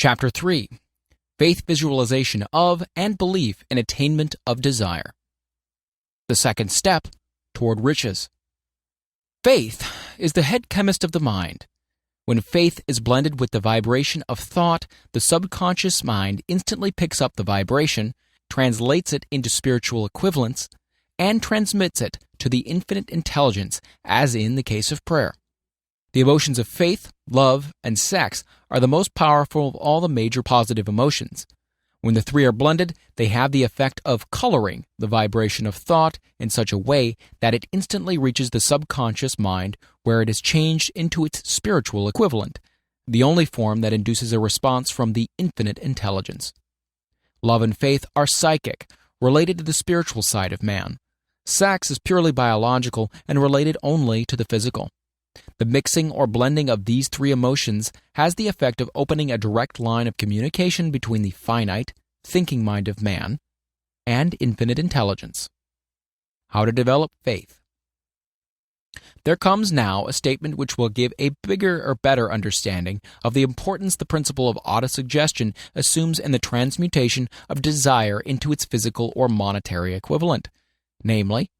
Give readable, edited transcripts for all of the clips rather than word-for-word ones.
Chapter 3. Faith Visualization of and Belief in Attainment of Desire. The second step toward riches. Faith is the head chemist of the mind. When faith is blended with the vibration of thought, the subconscious mind instantly picks up the vibration, translates it into spiritual equivalents, and transmits it to the infinite intelligence, as in the case of prayer. The emotions of faith, love, and sex are the most powerful of all the major positive emotions. When the three are blended, they have the effect of coloring the vibration of thought in such a way that it instantly reaches the subconscious mind, where it is changed into its spiritual equivalent, the only form that induces a response from the infinite intelligence. Love and faith are psychic, related to the spiritual side of man. Sex is purely biological and related only to the physical. The mixing or blending of these three emotions has the effect of opening a direct line of communication between the finite, thinking mind of man and infinite intelligence. How to develop faith. There comes now a statement which will give a bigger or better understanding of the importance the principle of autosuggestion assumes in the transmutation of desire into its physical or monetary equivalent. Namely,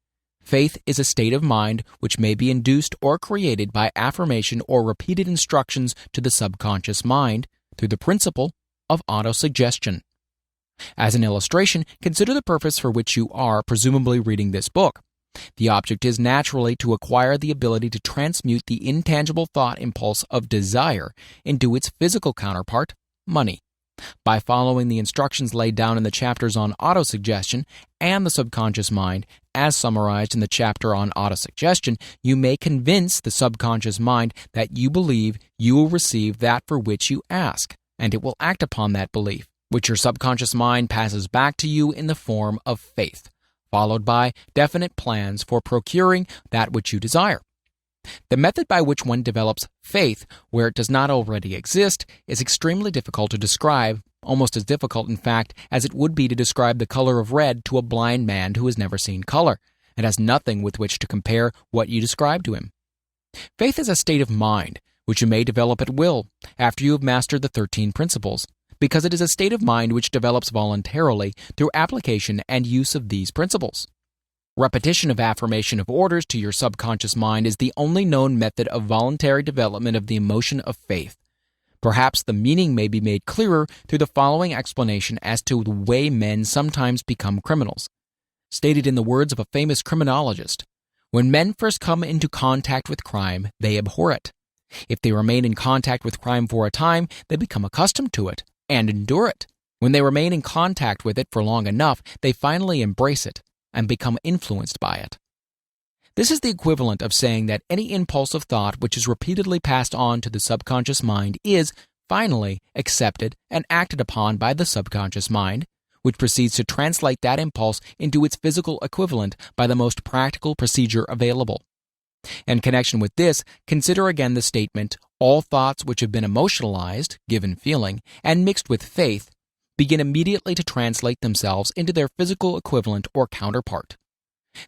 faith is a state of mind which may be induced or created by affirmation or repeated instructions to the subconscious mind through the principle of autosuggestion. As an illustration, consider the purpose for which you are presumably reading this book. The object is naturally to acquire the ability to transmute the intangible thought impulse of desire into its physical counterpart, money. By following the instructions laid down in the chapters on autosuggestion and the subconscious mind, as summarized in the chapter on autosuggestion, you may convince the subconscious mind that you believe you will receive that for which you ask, and it will act upon that belief, which your subconscious mind passes back to you in the form of faith, followed by definite plans for procuring that which you desire. The method by which one develops faith where it does not already exist is extremely difficult to describe, almost as difficult, in fact, as it would be to describe the color of red to a blind man who has never seen color and has nothing with which to compare what you describe to him. Faith is a state of mind which you may develop at will after you have mastered the 13 principles, because it is a state of mind which develops voluntarily through application and use of these principles. Repetition of affirmation of orders to your subconscious mind is the only known method of voluntary development of the emotion of faith. Perhaps the meaning may be made clearer through the following explanation as to the way men sometimes become criminals. Stated in the words of a famous criminologist, when men first come into contact with crime, they abhor it. If they remain in contact with crime for a time, they become accustomed to it and endure it. When they remain in contact with it for long enough, they finally embrace it and become influenced by it. This is the equivalent of saying that any impulse of thought which is repeatedly passed on to the subconscious mind is, finally, accepted and acted upon by the subconscious mind, which proceeds to translate that impulse into its physical equivalent by the most practical procedure available. In connection with this, consider again the statement, all thoughts which have been emotionalized, given feeling, and mixed with faith, begin immediately to translate themselves into their physical equivalent or counterpart.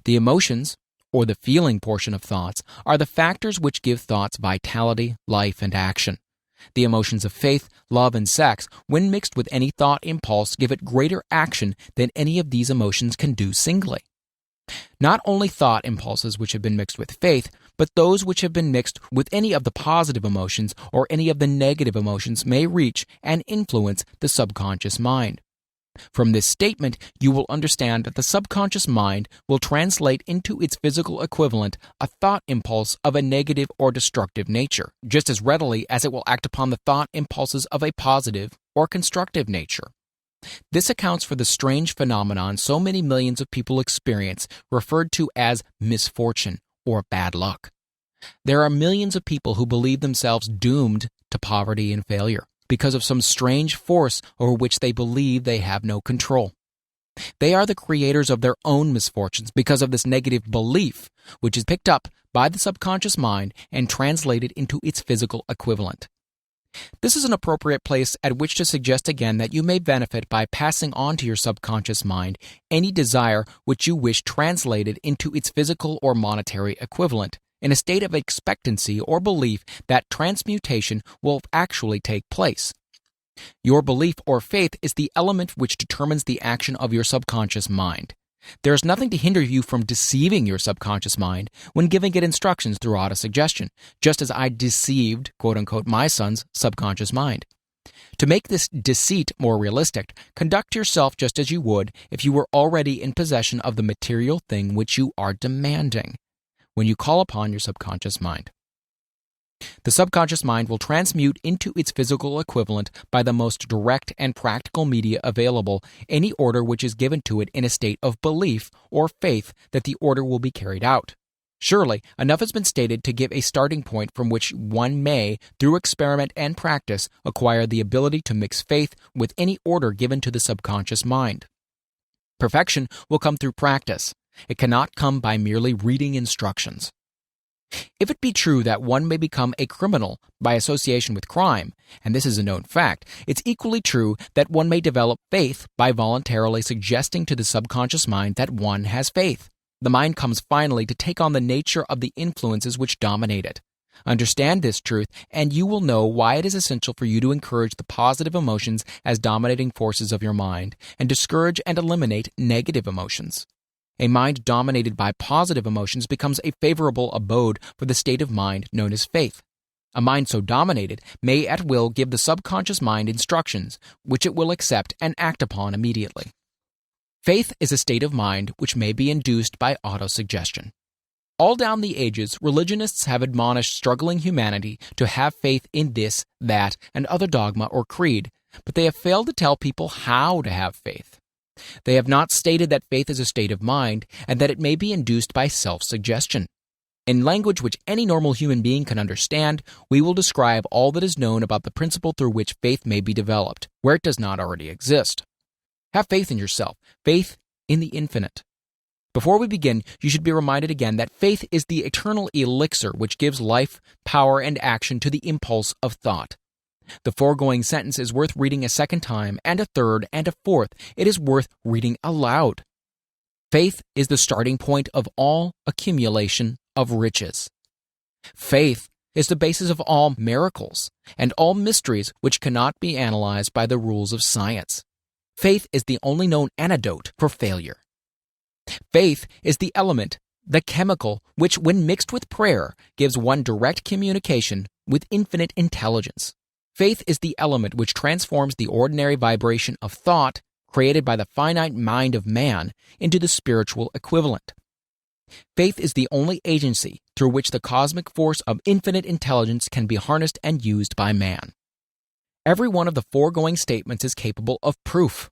The emotions, or the feeling portion of thoughts, are the factors which give thoughts vitality, life, and action. The emotions of faith, love, and sex, when mixed with any thought impulse, give it greater action than any of these emotions can do singly. Not only thought impulses which have been mixed with faith, but those which have been mixed with any of the positive emotions or any of the negative emotions may reach and influence the subconscious mind. From this statement, you will understand that the subconscious mind will translate into its physical equivalent a thought impulse of a negative or destructive nature, just as readily as it will act upon the thought impulses of a positive or constructive nature. This accounts for the strange phenomenon so many millions of people experience, referred to as misfortune or bad luck. There are millions of people who believe themselves doomed to poverty and failure because of some strange force over which they believe they have no control. They are the creators of their own misfortunes because of this negative belief, which is picked up by the subconscious mind and translated into its physical equivalent. This is an appropriate place at which to suggest again that you may benefit by passing on to your subconscious mind any desire which you wish translated into its physical or monetary equivalent, in a state of expectancy or belief that transmutation will actually take place. Your belief or faith is the element which determines the action of your subconscious mind. There is nothing to hinder you from deceiving your subconscious mind when giving it instructions through autosuggestion, just as I deceived, quote-unquote, my son's subconscious mind. To make this deceit more realistic, conduct yourself just as you would if you were already in possession of the material thing which you are demanding when you call upon your subconscious mind. The subconscious mind will transmute into its physical equivalent by the most direct and practical media available any order which is given to it in a state of belief or faith that the order will be carried out. Surely, enough has been stated to give a starting point from which one may, through experiment and practice, acquire the ability to mix faith with any order given to the subconscious mind. Perfection will come through practice. It cannot come by merely reading instructions. If it be true that one may become a criminal by association with crime, and this is a known fact, it's equally true that one may develop faith by voluntarily suggesting to the subconscious mind that one has faith. The mind comes finally to take on the nature of the influences which dominate it. Understand this truth, and you will know why it is essential for you to encourage the positive emotions as dominating forces of your mind, and discourage and eliminate negative emotions. A mind dominated by positive emotions becomes a favorable abode for the state of mind known as faith. A mind so dominated may at will give the subconscious mind instructions, which it will accept and act upon immediately. Faith is a state of mind which may be induced by autosuggestion. All down the ages, religionists have admonished struggling humanity to have faith in this, that, and other dogma or creed, but they have failed to tell people how to have faith. They have not stated that faith is a state of mind and that it may be induced by self-suggestion. In language which any normal human being can understand, we will describe all that is known about the principle through which faith may be developed, where it does not already exist. Have faith in yourself, faith in the infinite. Before we begin, you should be reminded again that faith is the eternal elixir which gives life, power, and action to the impulse of thought. The foregoing sentence is worth reading a second time, and a third, and a fourth. It is worth reading aloud. Faith is the starting point of all accumulation of riches. Faith is the basis of all miracles and all mysteries which cannot be analyzed by the rules of science. Faith is the only known antidote for failure. Faith is the element, the chemical, which, when mixed with prayer, gives one direct communication with infinite intelligence. Faith is the element which transforms the ordinary vibration of thought created by the finite mind of man into the spiritual equivalent. Faith is the only agency through which the cosmic force of infinite intelligence can be harnessed and used by man. Every one of the foregoing statements is capable of proof.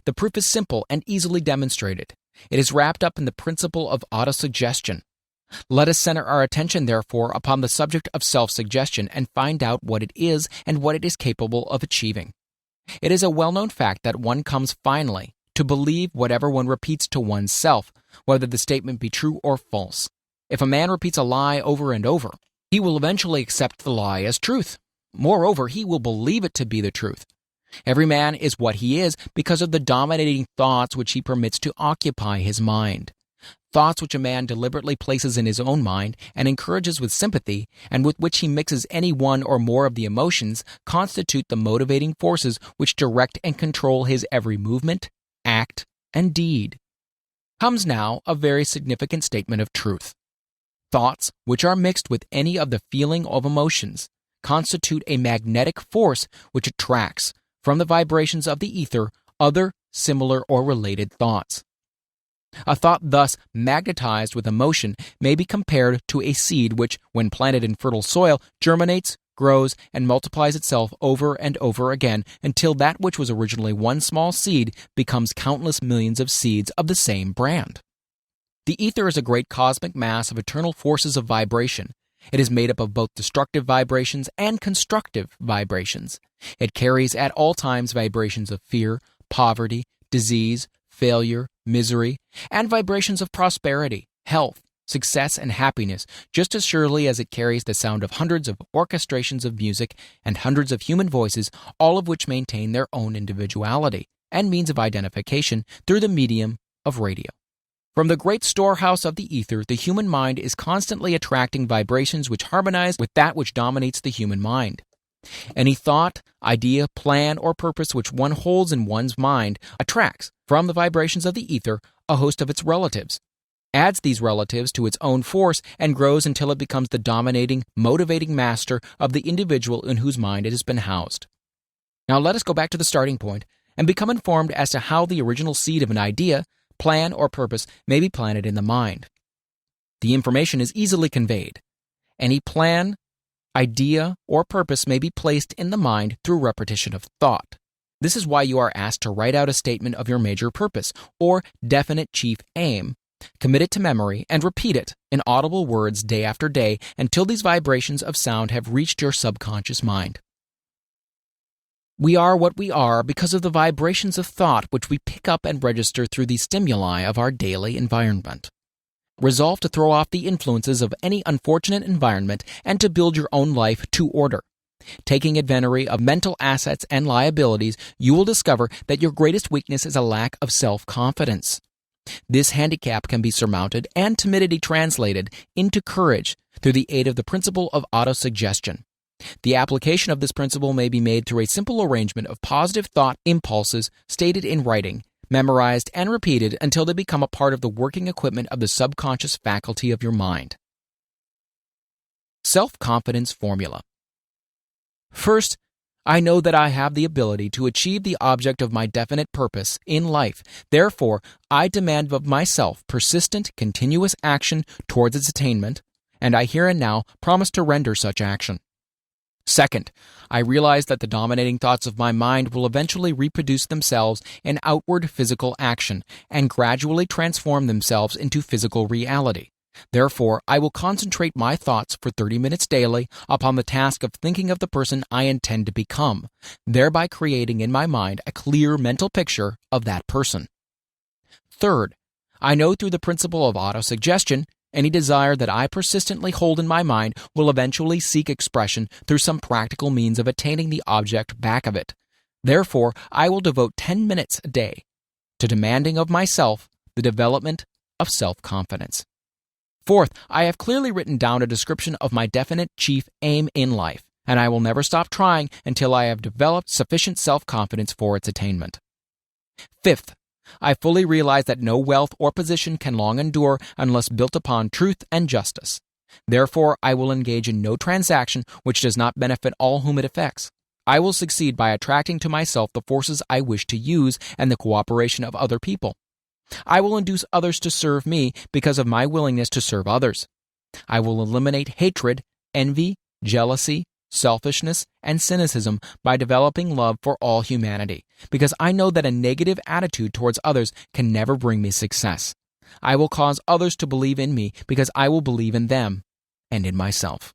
The proof is simple and easily demonstrated. It is wrapped up in the principle of autosuggestion. Let us center our attention, therefore, upon the subject of self-suggestion and find out what it is and what it is capable of achieving. It is a well-known fact that one comes finally to believe whatever one repeats to oneself, whether the statement be true or false. If a man repeats a lie over and over, he will eventually accept the lie as truth. Moreover, he will believe it to be the truth. Every man is what he is because of the dominating thoughts which he permits to occupy his mind. Thoughts which a man deliberately places in his own mind and encourages with sympathy, and with which he mixes any one or more of the emotions, constitute the motivating forces which direct and control his every movement, act, and deed. Comes now a very significant statement of truth. Thoughts which are mixed with any of the feeling of emotions constitute a magnetic force which attracts, from the vibrations of the ether, other similar or related thoughts. A thought thus magnetized with emotion may be compared to a seed which, when planted in fertile soil, germinates, grows, and multiplies itself over and over again until that which was originally one small seed becomes countless millions of seeds of the same brand. The ether is a great cosmic mass of eternal forces of vibration. It is made up of both destructive vibrations and constructive vibrations. It carries at all times vibrations of fear, poverty, disease, failure, misery, and vibrations of prosperity, health, success, and happiness, just as surely as it carries the sound of hundreds of orchestrations of music and hundreds of human voices, all of which maintain their own individuality and means of identification through the medium of radio. From the great storehouse of the ether, the human mind is constantly attracting vibrations which harmonize with that which dominates the human mind. Any thought, idea, plan, or purpose which one holds in one's mind attracts, from the vibrations of the ether, a host of its relatives, adds these relatives to its own force, and grows until it becomes the dominating, motivating master of the individual in whose mind it has been housed. Now let us go back to the starting point and become informed as to how the original seed of an idea, plan, or purpose may be planted in the mind. The information is easily conveyed. Any plan, idea, or purpose may be placed in the mind through repetition of thought. This is why you are asked to write out a statement of your major purpose, or definite chief aim, commit it to memory, and repeat it in audible words day after day until these vibrations of sound have reached your subconscious mind. We are what we are because of the vibrations of thought which we pick up and register through the stimuli of our daily environment. Resolve to throw off the influences of any unfortunate environment and to build your own life to order. Taking inventory of mental assets and liabilities, you will discover that your greatest weakness is a lack of self-confidence. This handicap can be surmounted and timidity translated into courage through the aid of the principle of autosuggestion. The application of this principle may be made through a simple arrangement of positive thought impulses stated in writing, memorized and repeated until they become a part of the working equipment of the subconscious faculty of your mind. Self-confidence formula. First, I know that I have the ability to achieve the object of my definite purpose in life. Therefore, I demand of myself persistent, continuous action towards its attainment, and I here and now promise to render such action. Second, I realize that the dominating thoughts of my mind will eventually reproduce themselves in outward physical action and gradually transform themselves into physical reality. Therefore, I will concentrate my thoughts for 30 minutes daily upon the task of thinking of the person I intend to become, thereby creating in my mind a clear mental picture of that person. Third, I know through the principle of autosuggestion, any desire that I persistently hold in my mind will eventually seek expression through some practical means of attaining the object back of it. Therefore, I will devote 10 minutes a day to demanding of myself the development of self-confidence. Fourth, I have clearly written down a description of my definite chief aim in life, and I will never stop trying until I have developed sufficient self-confidence for its attainment. Fifth, I fully realize that no wealth or position can long endure unless built upon truth and justice. Therefore, I will engage in no transaction which does not benefit all whom it affects. I will succeed by attracting to myself the forces I wish to use and the cooperation of other people. I will induce others to serve me because of my willingness to serve others. I will eliminate hatred, envy, jealousy, selfishness, and cynicism by developing love for all humanity, because I know that a negative attitude towards others can never bring me success. I will cause others to believe in me because I will believe in them and in myself.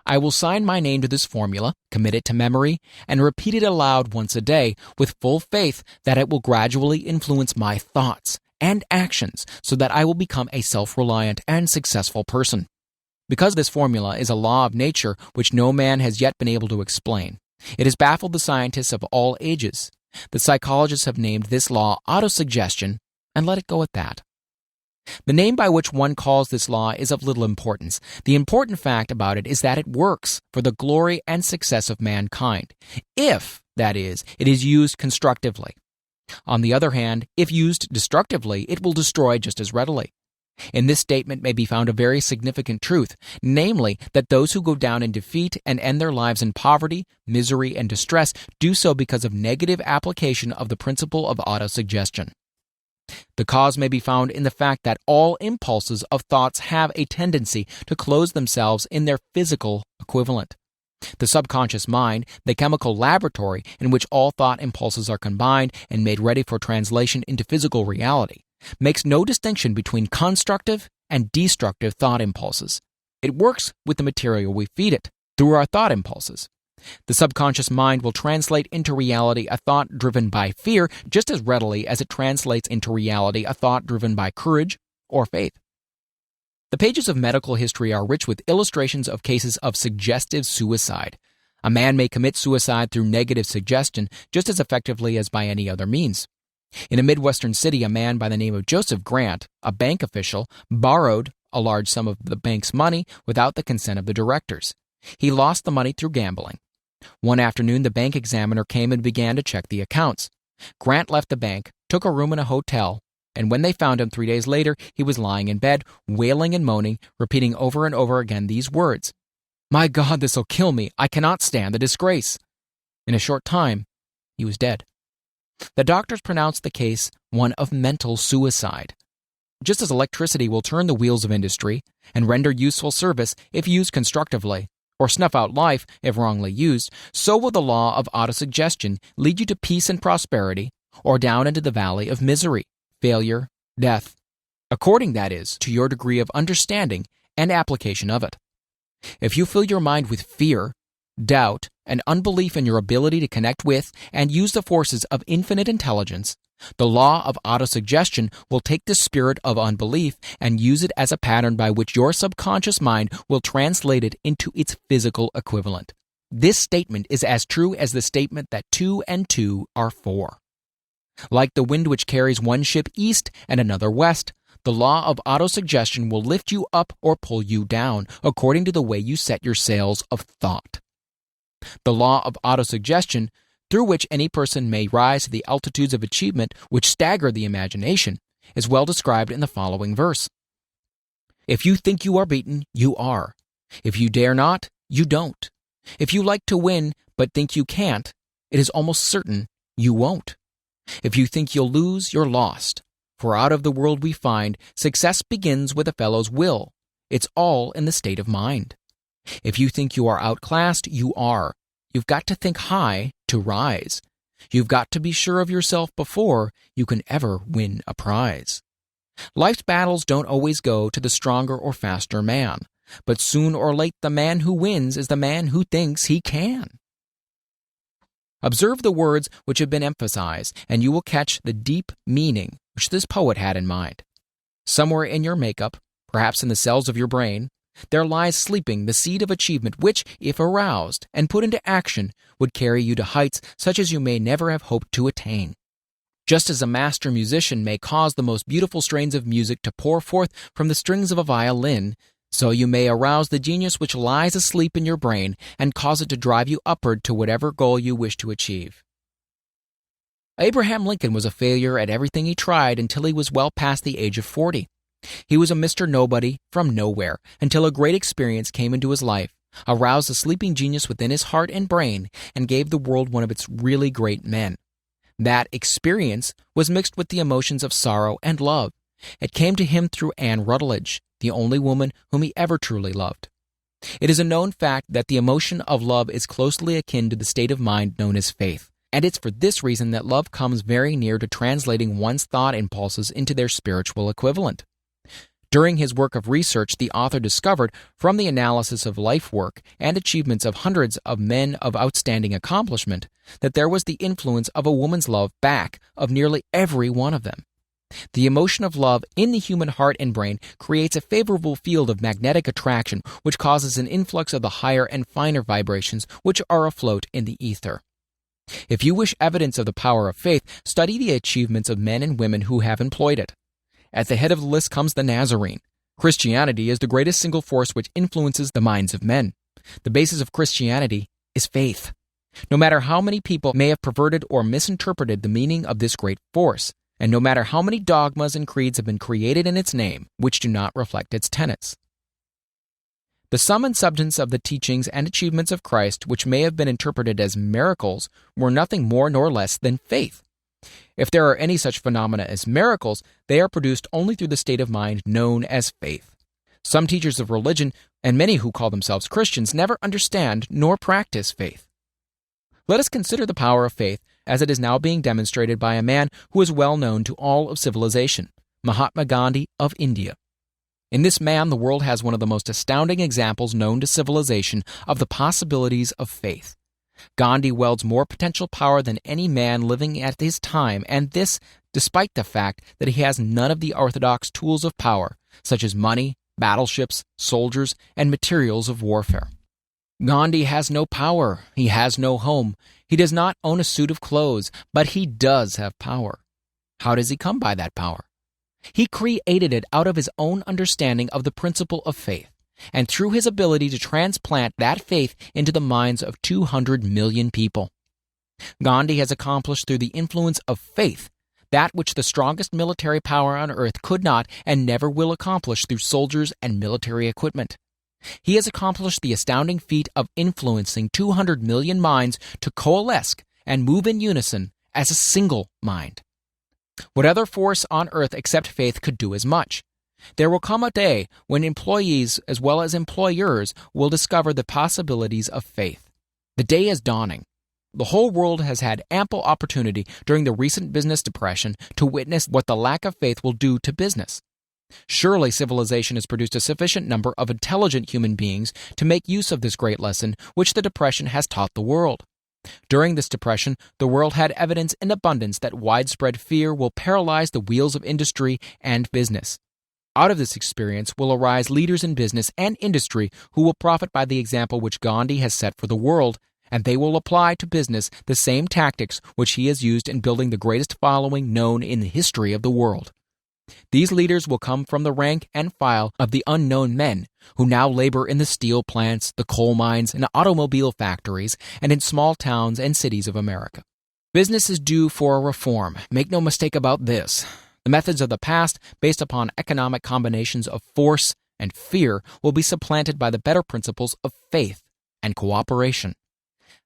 I will sign my name to this formula, commit it to memory, and repeat it aloud once a day with full faith that it will gradually influence my thoughts and actions so that I will become a self-reliant and successful person. Because this formula is a law of nature which no man has yet been able to explain, it has baffled the scientists of all ages. The psychologists have named this law autosuggestion and let it go at that. The name by which one calls this law is of little importance. The important fact about it is that it works for the glory and success of mankind, if, that is, it is used constructively. On the other hand, if used destructively, it will destroy just as readily. In this statement may be found a very significant truth, namely that those who go down in defeat and end their lives in poverty, misery, and distress do so because of negative application of the principle of autosuggestion. The cause may be found in the fact that all impulses of thoughts have a tendency to close themselves in their physical equivalent. The subconscious mind, the chemical laboratory in which all thought impulses are combined and made ready for translation into physical reality, makes no distinction between constructive and destructive thought impulses. It works with the material we feed it, through our thought impulses. The subconscious mind will translate into reality a thought driven by fear just as readily as it translates into reality a thought driven by courage or faith. The pages of medical history are rich with illustrations of cases of suggestive suicide. A man may commit suicide through negative suggestion just as effectively as by any other means. In a Midwestern city, a man by the name of Joseph Grant, a bank official, borrowed a large sum of the bank's money without the consent of the directors. He lost the money through gambling. One afternoon, the bank examiner came and began to check the accounts. Grant left the bank, took a room in a hotel, and when they found him 3 days later, he was lying in bed, wailing and moaning, repeating over and over again these words, "My God, this'll kill me. I cannot stand the disgrace." In a short time, he was dead. The doctors pronounced the case one of mental suicide. Just as electricity will turn the wheels of industry and render useful service if used constructively, or snuff out life if wrongly used, so will the law of autosuggestion lead you to peace and prosperity, or down into the valley of misery, failure, death, according, that is, to your degree of understanding and application of it. If you fill your mind with fear, doubt, and unbelief in your ability to connect with and use the forces of infinite intelligence, the law of autosuggestion will take the spirit of unbelief and use it as a pattern by which your subconscious mind will translate it into its physical equivalent. This statement is as true as the statement that 2 and 2 are 4. Like the wind which carries one ship east and another west, the law of autosuggestion will lift you up or pull you down according to the way you set your sails of thought. The law of autosuggestion, through which any person may rise to the altitudes of achievement which stagger the imagination, is well described in the following verse. If you think you are beaten, you are. If you dare not, you don't. If you like to win but think you can't, it is almost certain you won't. If you think you'll lose, you're lost. For out of the world we find, success begins with a fellow's will. It's all in the state of mind. If you think you are outclassed, you are. You've got to think high to rise. You've got to be sure of yourself before you can ever win a prize. Life's battles don't always go to the stronger or faster man, but soon or late the man who wins is the man who thinks he can. Observe the words which have been emphasized, and you will catch the deep meaning which this poet had in mind. Somewhere in your makeup, perhaps in the cells of your brain, there lies sleeping the seed of achievement which, if aroused and put into action, would carry you to heights such as you may never have hoped to attain. Just as a master musician may cause the most beautiful strains of music to pour forth from the strings of a violin, so you may arouse the genius which lies asleep in your brain and cause it to drive you upward to whatever goal you wish to achieve. Abraham Lincoln was a failure at everything he tried until he was well past the age of 40. He was a Mr. Nobody from nowhere until a great experience came into his life, aroused the sleeping genius within his heart and brain, and gave the world one of its really great men. That experience was mixed with the emotions of sorrow and love. It came to him through Anne Rutledge, the only woman whom he ever truly loved. It is a known fact that the emotion of love is closely akin to the state of mind known as faith, and it's for this reason that love comes very near to translating one's thought impulses into their spiritual equivalent. During his work of research, the author discovered, from the analysis of life work and achievements of hundreds of men of outstanding accomplishment, that there was the influence of a woman's love back of nearly every one of them. The emotion of love in the human heart and brain creates a favorable field of magnetic attraction which causes an influx of the higher and finer vibrations which are afloat in the ether. If you wish evidence of the power of faith, study the achievements of men and women who have employed it. At the head of the list comes the Nazarene. Christianity is the greatest single force which influences the minds of men. The basis of Christianity is faith. No matter how many people may have perverted or misinterpreted the meaning of this great force, and no matter how many dogmas and creeds have been created in its name which do not reflect its tenets. The sum and substance of the teachings and achievements of Christ, which may have been interpreted as miracles, were nothing more nor less than faith. If there are any such phenomena as miracles, they are produced only through the state of mind known as faith. Some teachers of religion, and many who call themselves Christians, never understand nor practice faith. Let us consider the power of faith as it is now being demonstrated by a man who is well known to all of civilization, Mahatma Gandhi of India. In this man, the world has one of the most astounding examples known to civilization of the possibilities of faith. Gandhi wields more potential power than any man living at his time, and this despite the fact that he has none of the orthodox tools of power, such as money, battleships, soldiers, and materials of warfare. Gandhi has no power, he has no home, he does not own a suit of clothes, but he does have power. How does he come by that power? He created it out of his own understanding of the principle of faith, and through his ability to transplant that faith into the minds of 200 million people. Gandhi has accomplished through the influence of faith that which the strongest military power on earth could not and never will accomplish through soldiers and military equipment. He has accomplished the astounding feat of influencing 200 million minds to coalesce and move in unison as a single mind. What other force on earth except faith could do as much? There will come a day when employees as well as employers will discover the possibilities of faith. The day is dawning. The whole world has had ample opportunity during the recent business depression to witness what the lack of faith will do to business. Surely civilization has produced a sufficient number of intelligent human beings to make use of this great lesson which the depression has taught the world. During this depression, the world had evidence in abundance that widespread fear will paralyze the wheels of industry and business. Out of this experience will arise leaders in business and industry who will profit by the example which Gandhi has set for the world, and they will apply to business the same tactics which he has used in building the greatest following known in the history of the world. These leaders will come from the rank and file of the unknown men who now labor in the steel plants, the coal mines, and automobile factories, and in small towns and cities of America. Business is due for a reform. Make no mistake about this. The methods of the past, based upon economic combinations of force and fear, will be supplanted by the better principles of faith and cooperation.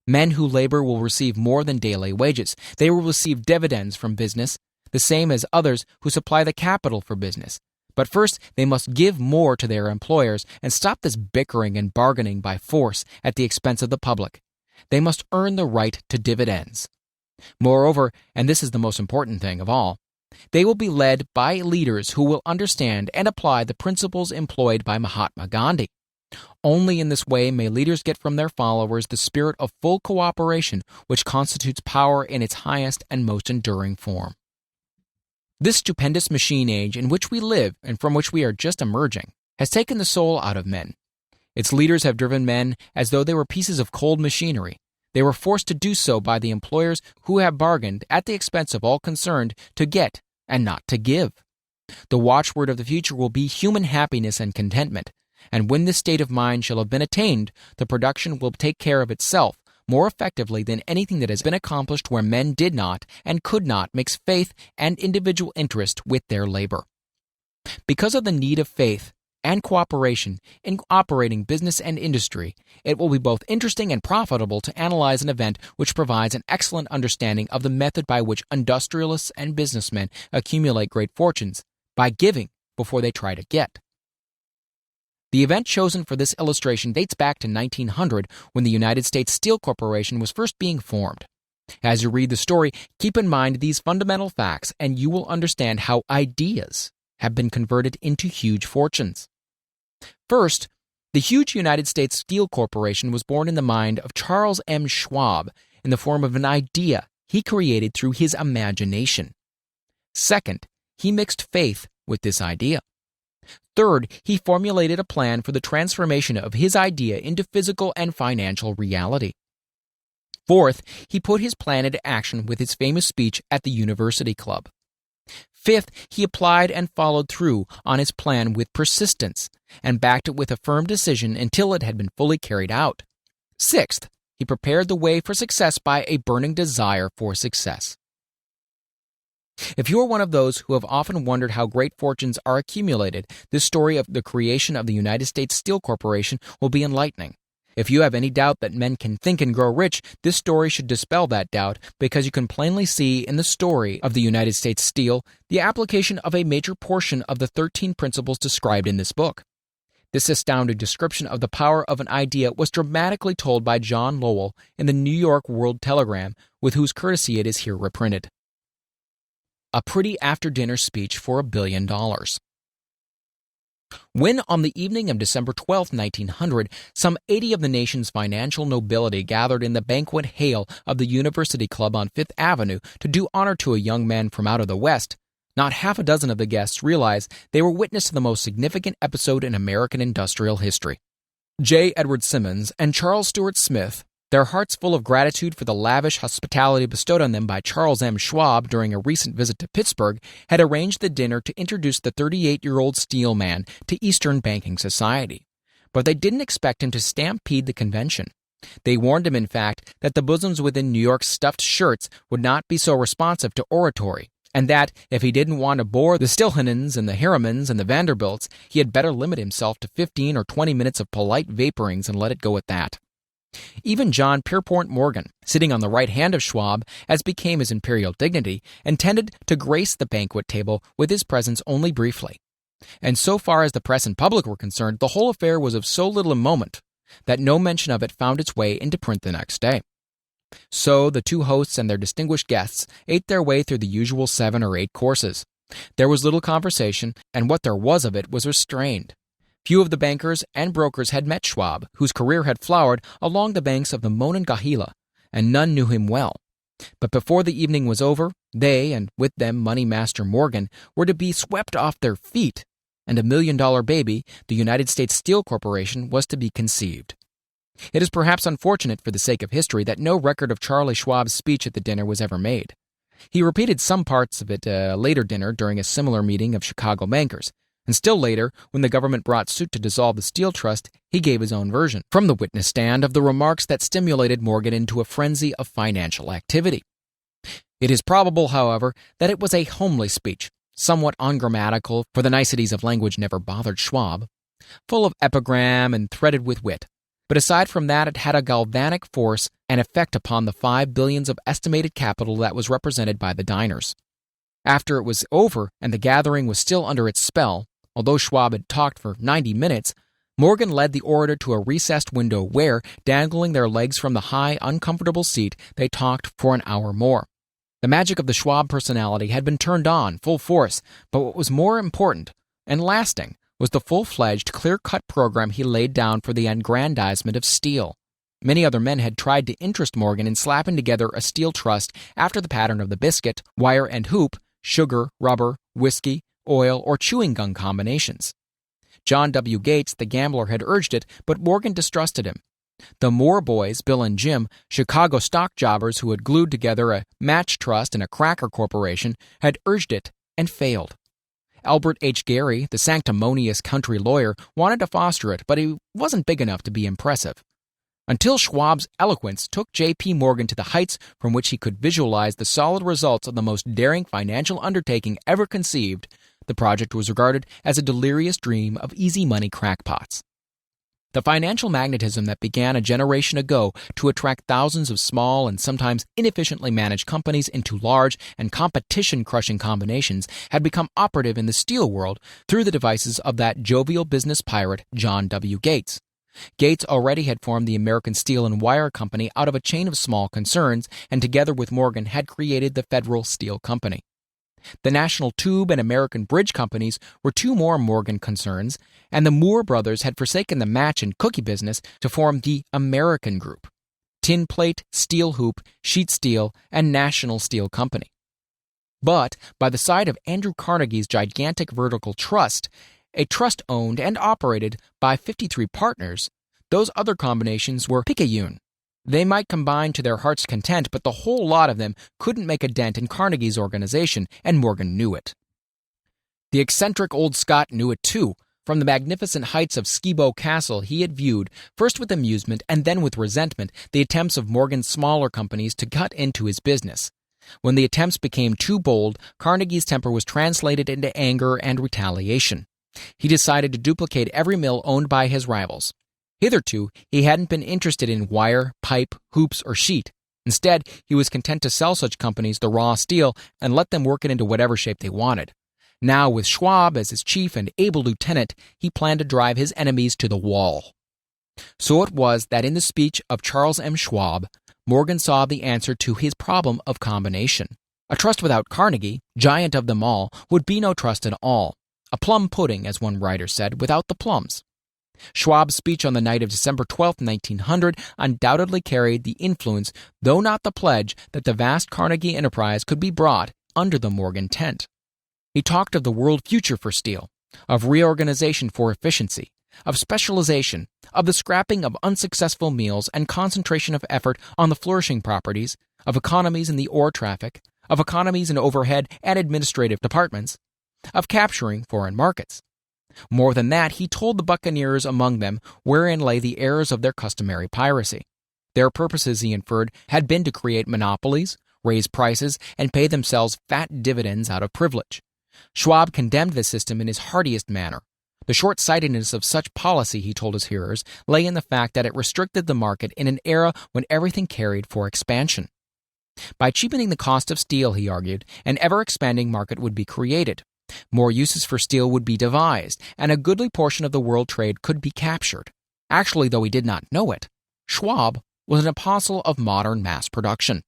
Men who labor will receive more than daily wages. They will receive dividends from business, the same as others who supply the capital for business. But first, they must give more to their employers and stop this bickering and bargaining by force at the expense of the public. They must earn the right to dividends. Moreover, and this is the most important thing of all, they will be led by leaders who will understand and apply the principles employed by Mahatma Gandhi. Only in this way may leaders get from their followers the spirit of full cooperation which constitutes power in its highest and most enduring form. This stupendous machine age in which we live and from which we are just emerging has taken the soul out of men. Its leaders have driven men as though they were pieces of cold machinery. They were forced to do so by the employers who have bargained at the expense of all concerned to get and not to give. The watchword of the future will be human happiness and contentment, and when this state of mind shall have been attained, the production will take care of itself more effectively than anything that has been accomplished where men did not and could not mix faith and individual interest with their labor. Because of the need of faith and cooperation in operating business and industry, it will be both interesting and profitable to analyze an event which provides an excellent understanding of the method by which industrialists and businessmen accumulate great fortunes, by giving before they try to get. The event chosen for this illustration dates back to 1900 when the United States Steel Corporation was first being formed. As you read the story, keep in mind these fundamental facts and you will understand how ideas have been converted into huge fortunes. First, the huge United States Steel Corporation was born in the mind of Charles M. Schwab in the form of an idea he created through his imagination. Second, he mixed faith with this idea. Third, he formulated a plan for the transformation of his idea into physical and financial reality. Fourth, he put his plan into action with his famous speech at the University Club. Fifth, he applied and followed through on his plan with persistence and backed it with a firm decision until it had been fully carried out. Sixth, he prepared the way for success by a burning desire for success. If you are one of those who have often wondered how great fortunes are accumulated, this story of the creation of the United States Steel Corporation will be enlightening. If you have any doubt that men can think and grow rich, this story should dispel that doubt because you can plainly see in the story of the United States Steel the application of a major portion of the 13 principles described in this book. This astounding description of the power of an idea was dramatically told by John Lowell in the New York World Telegram, with whose courtesy it is here reprinted. A pretty after-dinner speech for $1 billion. When, on the evening of December 12, 1900, some 80 of the nation's financial nobility gathered in the banquet hall of the University Club on Fifth Avenue to do honor to a young man from out of the West, not half a dozen of the guests realized they were witness to the most significant episode in American industrial history. J. Edward Simmons and Charles Stewart Smith, their hearts full of gratitude for the lavish hospitality bestowed on them by Charles M. Schwab during a recent visit to Pittsburgh, had arranged the dinner to introduce the 38-year-old steel man to Eastern banking society. but they didn't expect him to stampede the convention. They warned him, in fact, that the bosoms within New York's stuffed shirts would not be so responsive to oratory, and that, if he didn't want to bore the Stilhanens and the Harrimans and the Vanderbilts, he had better limit himself to 15 or 20 minutes of polite vaporings and let it go at that. Even John Pierpont Morgan, sitting on the right hand of Schwab, as became his imperial dignity, intended to grace the banquet table with his presence only briefly. And so far as the press and public were concerned, the whole affair was of so little moment that no mention of it found its way into print the next day. So the two hosts and their distinguished guests ate their way through the usual 7 or 8 courses. There was little conversation, and what there was of it was restrained. Few of the bankers and brokers had met Schwab, whose career had flowered along the banks of the Monongahela, and none knew him well. But before the evening was over, they, and with them Money Master Morgan, were to be swept off their feet, and $1 million baby, the United States Steel Corporation, was to be conceived. It is perhaps unfortunate for the sake of history that no record of Charlie Schwab's speech at the dinner was ever made. He repeated some parts of it at a later dinner during a similar meeting of Chicago bankers, and still later, when the government brought suit to dissolve the Steel Trust, he gave his own version, from the witness stand, of the remarks that stimulated Morgan into a frenzy of financial activity. It is probable, however, that it was a homely speech, somewhat ungrammatical, for the niceties of language never bothered Schwab, full of epigram and threaded with wit. But aside from that, it had a galvanic force and effect upon the 5 billions of estimated capital that was represented by the diners. After it was over and the gathering was still under its spell, although Schwab had talked for 90 minutes, Morgan led the orator to a recessed window where, dangling their legs from the high, uncomfortable seat, they talked for an hour more. The magic of the Schwab personality had been turned on full force, but what was more important and lasting was the full-fledged, clear-cut program he laid down for the aggrandizement of steel. Many other men had tried to interest Morgan in slapping together a steel trust after the pattern of the biscuit, wire and hoop, sugar, rubber, whiskey, oil, or chewing gum combinations. John W. Gates, the gambler, had urged it, but Morgan distrusted him. The Moore boys, Bill and Jim, Chicago stock jobbers who had glued together a match trust and a cracker corporation, had urged it and failed. Albert H. Gary, the sanctimonious country lawyer, wanted to foster it, but he wasn't big enough to be impressive. Until Schwab's eloquence took J.P. Morgan to the heights from which he could visualize the solid results of the most daring financial undertaking ever conceived, the project was regarded as a delirious dream of easy money crackpots. The financial magnetism that began a generation ago to attract thousands of small and sometimes inefficiently managed companies into large and competition-crushing combinations had become operative in the steel world through the devices of that jovial business pirate, John W. Gates. Gates already had formed the American Steel and Wire Company out of a chain of small concerns, and together with Morgan had created the Federal Steel Company. The National Tube and American Bridge Companies were 2 more Morgan concerns, and the Moore brothers had forsaken the match and cookie business to form the American Group: Tin Plate, Steel Hoop, Sheet Steel, and National Steel Company. But by the side of Andrew Carnegie's gigantic vertical trust, a trust owned and operated by 53 partners, those other combinations were picayune. They might combine to their heart's content, but the whole lot of them couldn't make a dent in Carnegie's organization, and Morgan knew it. The eccentric old Scot knew it too. From the magnificent heights of Skibo Castle, he had viewed, first with amusement and then with resentment, the attempts of Morgan's smaller companies to cut into his business. When the attempts became too bold, Carnegie's temper was translated into anger and retaliation. He decided to duplicate every mill owned by his rivals. Hitherto, he hadn't been interested in wire, pipe, hoops, or sheet. Instead, he was content to sell such companies the raw steel and let them work it into whatever shape they wanted. Now, with Schwab as his chief and able lieutenant, he planned to drive his enemies to the wall. So it was that in the speech of Charles M. Schwab, Morgan saw the answer to his problem of combination. A trust without Carnegie, giant of them all, would be no trust at all. A plum pudding, as one writer said, without the plums. Schwab's speech on the night of December 12, 1900, undoubtedly carried the influence, though not the pledge, that the vast Carnegie enterprise could be brought under the Morgan tent. He talked of the world future for steel, of reorganization for efficiency, of specialization, of the scrapping of unsuccessful meals and concentration of effort on the flourishing properties, of economies in the ore traffic, of economies in overhead and administrative departments, of capturing foreign markets. More than that, he told the buccaneers among them wherein lay the errors of their customary piracy. Their purposes, he inferred, had been to create monopolies, raise prices, and pay themselves fat dividends out of privilege. Schwab condemned the system in his heartiest manner. The short-sightedness of such policy, he told his hearers, lay in the fact that it restricted the market in an era when everything carried for expansion. By cheapening the cost of steel, he argued, an ever-expanding market would be created. More uses for steel would be devised, and a goodly portion of the world trade could be captured. Actually, though he did not know it, Schwab was an apostle of modern mass production.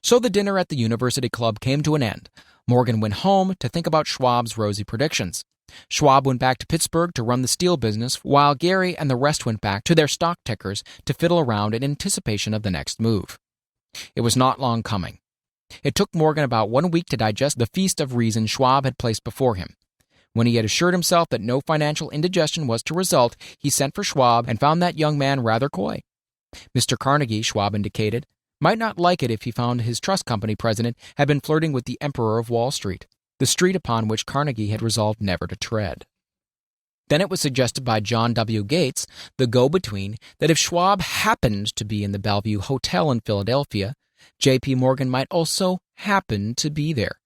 So the dinner at the University Club came to an end. Morgan went home to think about Schwab's rosy predictions. Schwab went back to Pittsburgh to run the steel business, while Gary and the rest went back to their stock tickers to fiddle around in anticipation of the next move. It was not long coming. It took Morgan about 1 week to digest the feast of reason Schwab had placed before him. When he had assured himself that no financial indigestion was to result, he sent for Schwab and found that young man rather coy. Mr. Carnegie, Schwab indicated, might not like it if he found his trust company president had been flirting with the Emperor of Wall Street, the street upon which Carnegie had resolved never to tread. Then it was suggested by John W. Gates, the go-between, that if Schwab happened to be in the Bellevue Hotel in Philadelphia, J.P. Morgan might also happen to be there.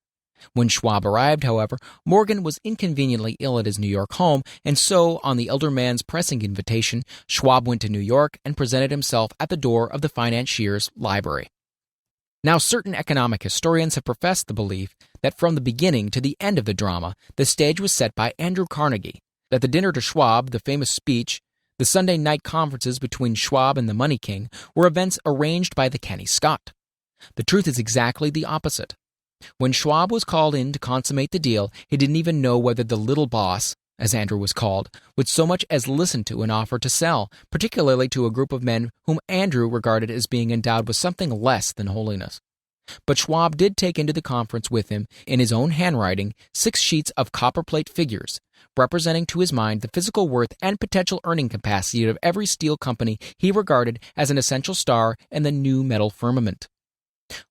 When Schwab arrived, however, Morgan was inconveniently ill at his New York home, and so, on the elder man's pressing invitation, Schwab went to New York and presented himself at the door of the financier's library. Now, certain economic historians have professed the belief that from the beginning to the end of the drama, the stage was set by Andrew Carnegie, that the dinner to Schwab, the famous speech, the Sunday night conferences between Schwab and the Money King were events arranged by the Kenny Scott. The truth is exactly the opposite. When Schwab was called in to consummate the deal, he didn't even know whether the little boss, as Andrew was called, would so much as listen to an offer to sell, particularly to a group of men whom Andrew regarded as being endowed with something less than holiness. But Schwab did take into the conference with him, in his own handwriting, 6 sheets of copperplate figures, representing to his mind the physical worth and potential earning capacity of every steel company he regarded as an essential star in the new metal firmament.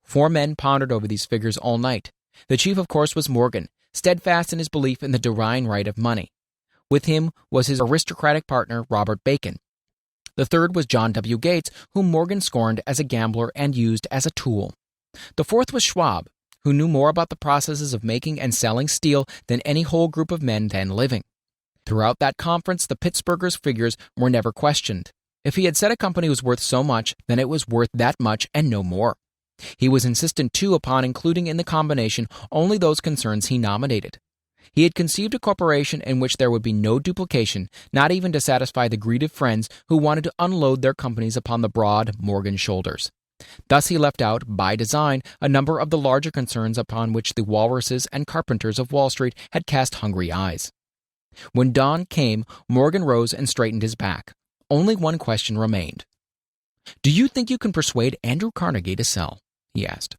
4 men pondered over these figures all night. The chief, of course, was Morgan, steadfast in his belief in the divine right of money. With him was his aristocratic partner, Robert Bacon. The third was John W. Gates, whom Morgan scorned as a gambler and used as a tool. The fourth was Schwab, who knew more about the processes of making and selling steel than any whole group of men then living. Throughout that conference, the Pittsburghers' figures were never questioned. If he had said a company was worth so much, then it was worth that much and no more. He was insistent, too, upon including in the combination only those concerns he nominated. He had conceived a corporation in which there would be no duplication, not even to satisfy the greed of friends who wanted to unload their companies upon the broad Morgan shoulders. Thus he left out, by design, a number of the larger concerns upon which the walruses and carpenters of Wall Street had cast hungry eyes. When dawn came, Morgan rose and straightened his back. Only one question remained. "Do you think you can persuade Andrew Carnegie to sell?" he asked.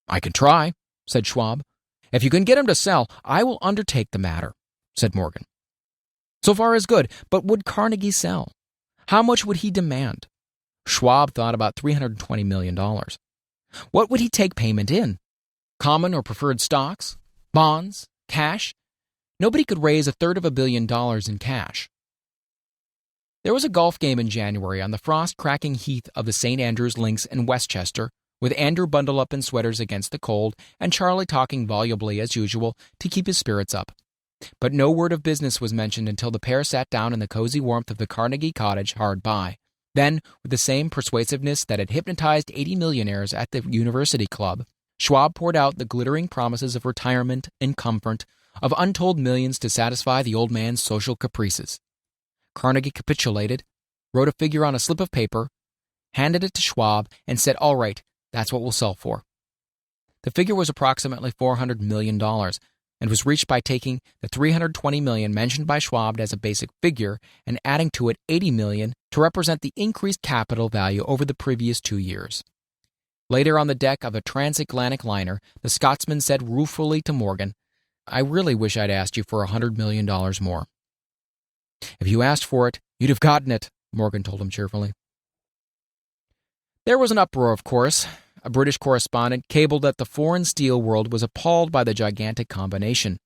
"I can try," said Schwab. "If you can get him to sell, I will undertake the matter," said Morgan. So far as good, but would Carnegie sell? How much would he demand? Schwab thought about $320 million. What would he take payment in? Common or preferred stocks? Bonds? Cash? Nobody could raise $350 million in cash. There was a golf game in January on the frost-cracking heath of the St. Andrews Links in Westchester, with Andrew bundled up in sweaters against the cold and Charlie talking volubly as usual to keep his spirits up. But no word of business was mentioned until the pair sat down in the cozy warmth of the Carnegie cottage hard by. Then, with the same persuasiveness that had hypnotized 80 millionaires at the University Club, Schwab poured out the glittering promises of retirement and comfort, of untold millions to satisfy the old man's social caprices. Carnegie capitulated, wrote a figure on a slip of paper, handed it to Schwab, and said, "All right, that's what we'll sell for." The figure was approximately $400 million, and was reached by taking the $320 million mentioned by Schwab as a basic figure and adding to it $80 million to represent the increased capital value over the previous 2 years. Later on the deck of a transatlantic liner, the Scotsman said ruefully to Morgan, "I really wish I'd asked you for $100 million more." "If you asked for it, you'd have gotten it," Morgan told him cheerfully. There was an uproar, of course. A British correspondent cabled that the foreign steel world was appalled by the gigantic combination.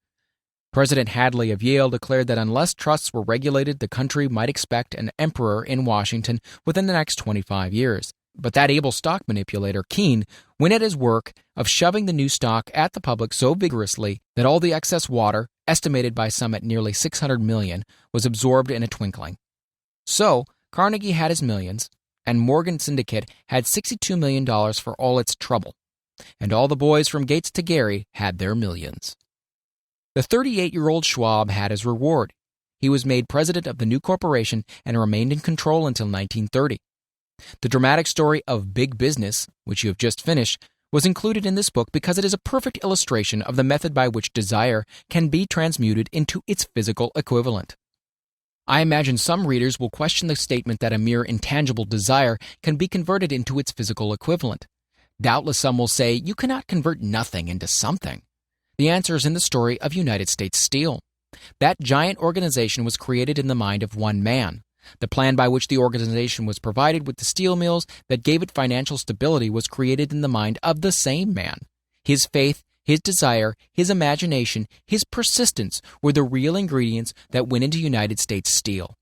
President Hadley of Yale declared that unless trusts were regulated, the country might expect an emperor in Washington within the next 25 years. But that able stock manipulator, Keene, went at his work of shoving the new stock at the public so vigorously that all the excess water, estimated by some at nearly 600 million, was absorbed in a twinkling. So, Carnegie had his millions, and Morgan Syndicate had $62 million for all its trouble. And all the boys from Gates to Gary had their millions. The 38-year-old Schwab had his reward. He was made president of the new corporation and remained in control until 1930. The dramatic story of Big Business, which you have just finished, was included in this book because it is a perfect illustration of the method by which desire can be transmuted into its physical equivalent. I imagine some readers will question the statement that a mere intangible desire can be converted into its physical equivalent. Doubtless some will say, you cannot convert nothing into something. The answer is in the story of United States Steel. That giant organization was created in the mind of one man. The plan by which the organization was provided with the steel mills that gave it financial stability was created in the mind of the same man. His faith, his desire, his imagination, his persistence were the real ingredients that went into United States Steel.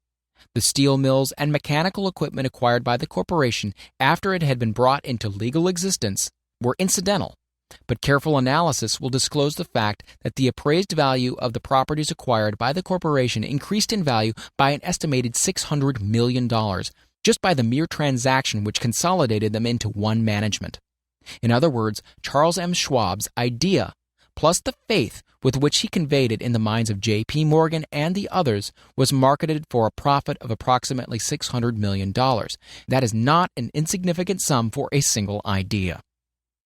The steel mills and mechanical equipment acquired by the corporation after it had been brought into legal existence were incidental. But careful analysis will disclose the fact that the appraised value of the properties acquired by the corporation increased in value by an estimated $600 million, just by the mere transaction which consolidated them into one management. In other words, Charles M. Schwab's idea, plus the faith with which he conveyed it in the minds of J.P. Morgan and the others, was marketed for a profit of approximately $600 million. That is not an insignificant sum for a single idea.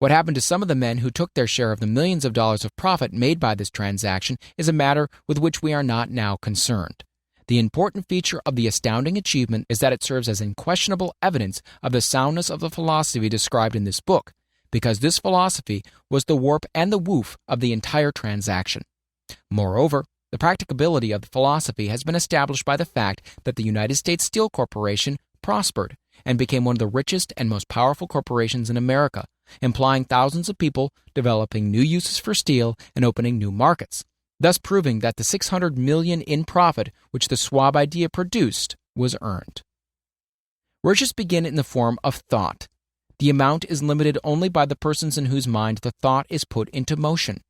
What happened to some of the men who took their share of the millions of dollars of profit made by this transaction is a matter with which we are not now concerned. The important feature of the astounding achievement is that it serves as unquestionable evidence of the soundness of the philosophy described in this book, because this philosophy was the warp and the woof of the entire transaction. Moreover, the practicability of the philosophy has been established by the fact that the United States Steel Corporation prospered and became one of the richest and most powerful corporations in America, implying thousands of people developing new uses for steel and opening new markets, thus proving that the $600 million in profit which the Schwab idea produced was earned. Riches begin in the form of thought. The amount is limited only by the persons in whose mind the thought is put into motion.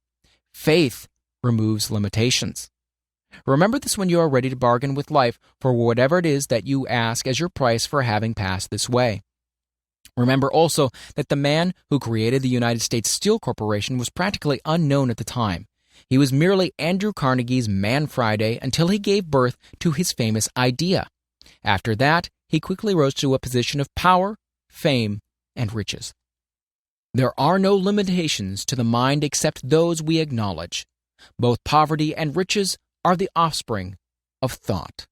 Faith removes limitations. Remember this when you are ready to bargain with life for whatever it is that you ask as your price for having passed this way. Remember also that the man who created the United States Steel Corporation was practically unknown at the time. He was merely Andrew Carnegie's Man Friday until he gave birth to his famous idea. After that, he quickly rose to a position of power, fame, and riches. There are no limitations to the mind except those we acknowledge. Both poverty and riches are the offspring of thought.